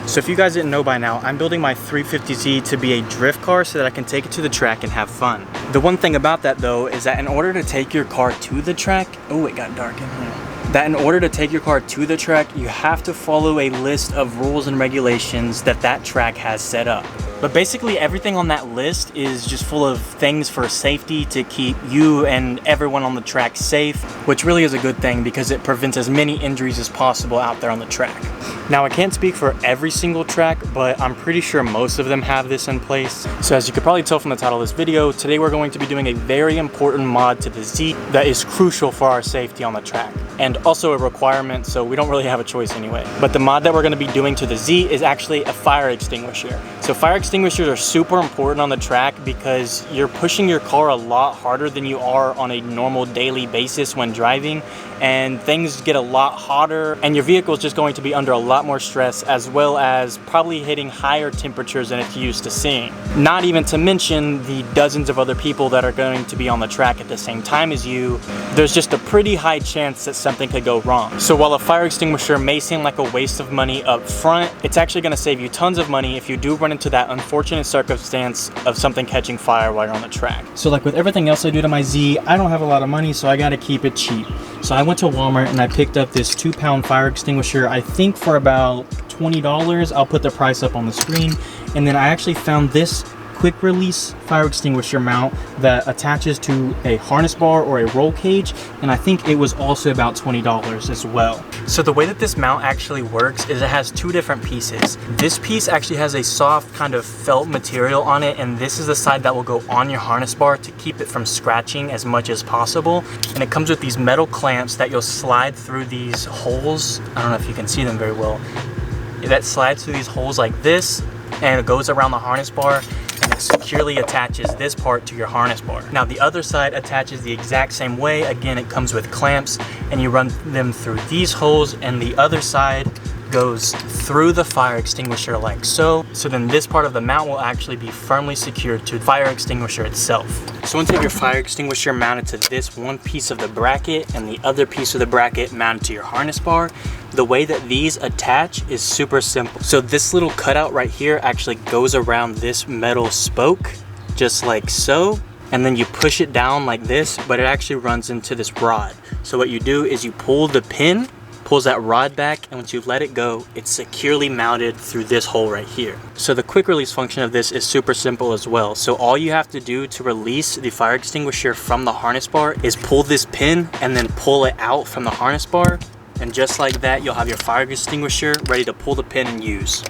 So if you guys didn't know by now, I'm building my 350Z to be a drift car so that I can take it to the track and have fun. The one thing about that though is that in order to take your car to the track, oh, it got dark in here. That in order to take your car to the track, you have to follow a list of rules and regulations that track has set up. But basically everything on that list is just full of things for safety to keep you and everyone on the track safe, which really is a good thing because it prevents as many injuries as possible out there on the track. Now I can't speak for every single track, but I'm pretty sure most of them have this in place. So as you could probably tell from the title of this video, today we're going to be doing a very important mod to the Z that is crucial for our safety on the track, and also a requirement, so we don't really have a choice anyway. But the mod that we're going to be doing to the Z is actually a fire extinguisher. So fire extinguishers are super important on the track because you're pushing your car a lot harder than you are on a normal daily basis when driving, and things get a lot hotter and your vehicle is just going to be under a lot more stress, as well as probably hitting higher temperatures than it's used to seeing. Not even to mention the dozens of other people that are going to be on the track at the same time as you. There's just a pretty high chance that something could go wrong. So while a fire extinguisher may seem like a waste of money up front, it's actually going to save you tons of money if you do run into that unfortunate circumstance of something catching fire while you're on the track. So like with everything else I do to my Z, I don't have a lot of money, so I got to keep it cheap. So I went to Walmart and I picked up this 2-pound fire extinguisher, I think for about $20. I'll put the price up on the screen. And then I actually found this quick release fire extinguisher mount that attaches to a harness bar or a roll cage, and I think it was also about $20 as well. So the way that this mount actually works is it has two different pieces. This piece actually has a soft kind of felt material on it, and this is the side that will go on your harness bar to keep it from scratching as much as possible. And it comes with these metal clamps that you'll slide through these holes. I don't know if you can see them very well. That slides through these holes like this, and it goes around the harness bar, and it securely attaches this part to your harness bar. Now the other side attaches the exact same way. Again, it comes with clamps, and you run them through these holes, and the other side goes through the fire extinguisher like so. So then this part of the mount will actually be firmly secured to the fire extinguisher itself. So once you have your fire extinguisher mounted to this one piece of the bracket and the other piece of the bracket mounted to your harness bar, the way that these attach is super simple. So this little cutout right here actually goes around this metal spoke, just like so. And then you push it down like this, but it actually runs into this rod. So what you do is you pull the pin, pulls that rod back, and once you let it go, it's securely mounted through this hole right here. So the quick release function of this is super simple as well. So all you have to do to release the fire extinguisher from the harness bar is pull this pin and then pull it out from the harness bar. And just like that, you'll have your fire extinguisher ready to pull the pin and use.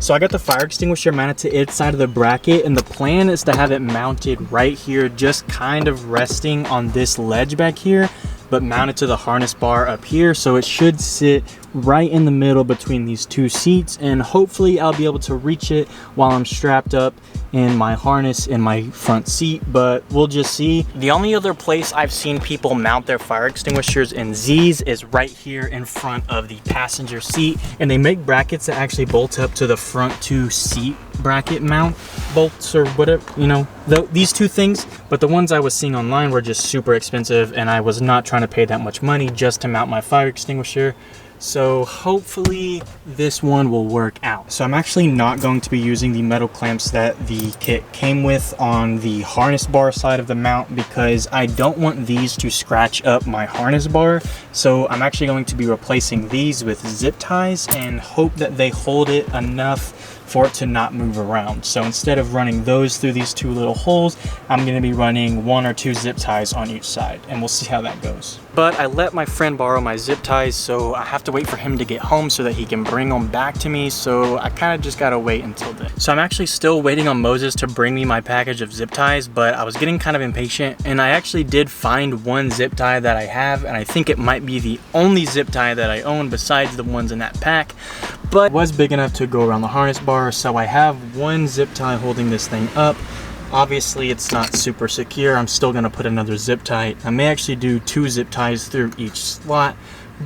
So I got the fire extinguisher mounted to its side of the bracket, and the plan is to have it mounted right here, just kind of resting on this ledge back here, but mounted to the harness bar up here. So it should sit right in the middle between these two seats, and hopefully I'll be able to reach it while I'm strapped up in my harness in my front seat, but we'll just see. The only other place I've seen people mount their fire extinguishers in Z's is right here in front of the passenger seat, and they make brackets that actually bolt up to the front two seat bracket mount bolts or whatever, you know, these two things. But the ones I was seeing online were just super expensive, and I was not trying to pay that much money just to mount my fire extinguisher. So hopefully this one will work out. So I'm actually not going to be using the metal clamps that the kit came with on the harness bar side of the mount because I don't want these to scratch up my harness bar. So I'm actually going to be replacing these with zip ties and hope that they hold it enough for it to not move around. So instead of running those through these two little holes, I'm going to be running 1 or 2 zip ties on each side, and we'll see how that goes. But I let my friend borrow my zip ties, so I have to wait for him to get home so that he can bring them back to me. So I kind of just gotta wait until then. So I'm actually still waiting on Moses to bring me my package of zip ties, but I was getting kind of impatient, and I actually did find one zip tie that I have, and I think it might be the only zip tie that I own besides the ones in that pack, but it was big enough to go around the harness bar. So I have one zip tie holding this thing up. Obviously it's not super secure. I'm still gonna put another zip tie. I may actually do 2 zip ties through each slot,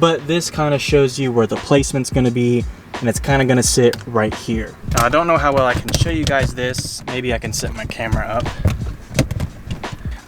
but this kind of shows you where the placement's gonna be, and it's kind of gonna sit right here. Now I don't know how well I can show you guys this. Maybe I can set my camera up.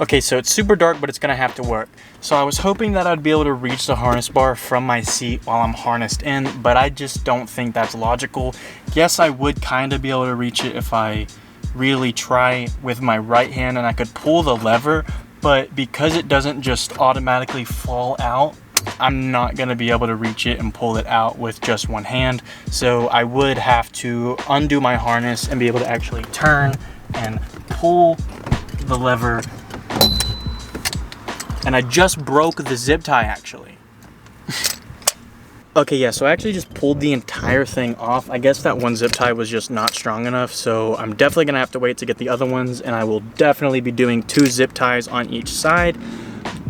Okay, so it's super dark, but it's gonna have to work. So I was hoping that I'd be able to reach the harness bar from my seat while I'm harnessed in, but I just don't think that's logical. Yes, I would kind of be able to reach it if I really try with my right hand and I could pull the lever, but because it doesn't just automatically fall out, I'm not gonna be able to reach it and pull it out with just one hand. So I would have to undo my harness and be able to actually turn and pull the lever. And I just broke the zip tie actually. Okay, yeah, so I actually just pulled the entire thing off. I guess that one zip tie was just not strong enough, so I'm definitely gonna have to wait to get the other ones, and I will definitely be doing 2 zip ties on each side.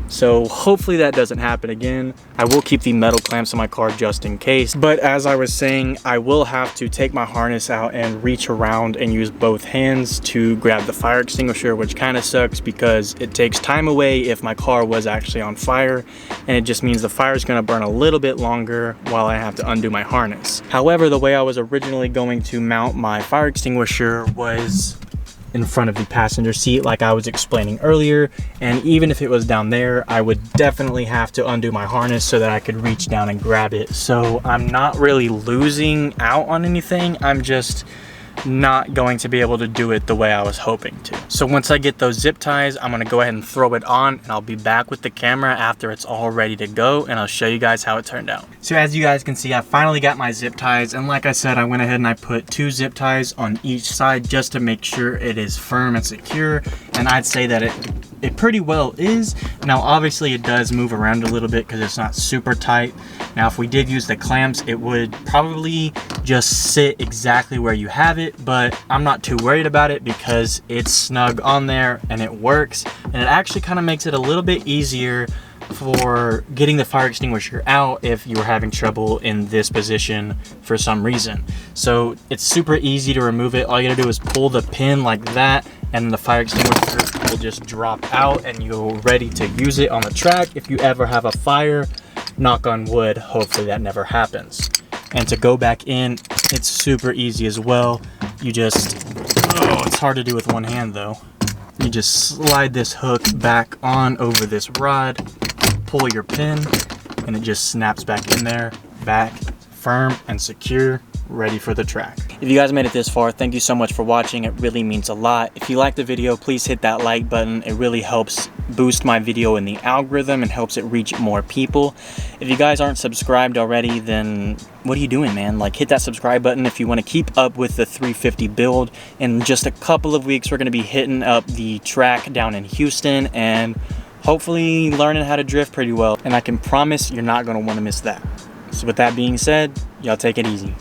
So hopefully that doesn't happen again. I will keep the metal clamps on my car just in case. But as I was saying, I will have to take my harness out and reach around and use both hands to grab the fire extinguisher, which kind of sucks because it takes time away if my car was actually on fire. And it just means the fire is going to burn a little bit longer while I have to undo my harness. However, the way I was originally going to mount my fire extinguisher was in front of the passenger seat like I was explaining earlier, and even if it was down there, I would definitely have to undo my harness so that I could reach down and grab it. So I'm not really losing out on anything, I'm just not going to be able to do it the way I was hoping to. So once I get those zip ties, I'm gonna go ahead and throw it on, and I'll be back with the camera after it's all ready to go, and I'll show you guys how it turned out. So as you guys can see, I finally got my zip ties, and like I said, I went ahead and I put 2 zip ties on each side just to make sure it is firm and secure, and I'd say that it pretty well is. Now obviously it does move around a little bit because it's not super tight. Now if we did use the clamps, it would probably just sit exactly where you have it, but I'm not too worried about it because it's snug on there and it works, and it actually kind of makes it a little bit easier for getting the fire extinguisher out if you were having trouble in this position for some reason. So it's super easy to remove it. All you gotta do is pull the pin like that, and the fire extinguisher will just drop out and you're ready to use it on the track if you ever have a fire. Knock on wood, hopefully that never happens. And to go back in, it's super easy as well. You just, it's hard to do with one hand though. You just slide this hook back on over this rod, pull your pin, and it just snaps back in there, back, firm and secure, ready for the track. If you guys made it this far, thank you so much for watching. It really means a lot. If you liked the video, please hit that like button. It really helps boost my video in the algorithm and helps it reach more people. If you guys aren't subscribed already, then what are you doing, man? Like, hit that subscribe button if you want to keep up with the 350 build. In just a couple of weeks, we're going to be hitting up the track down in Houston and hopefully learning how to drift pretty well. And I can promise you're not going to want to miss that. So with that being said, y'all take it easy.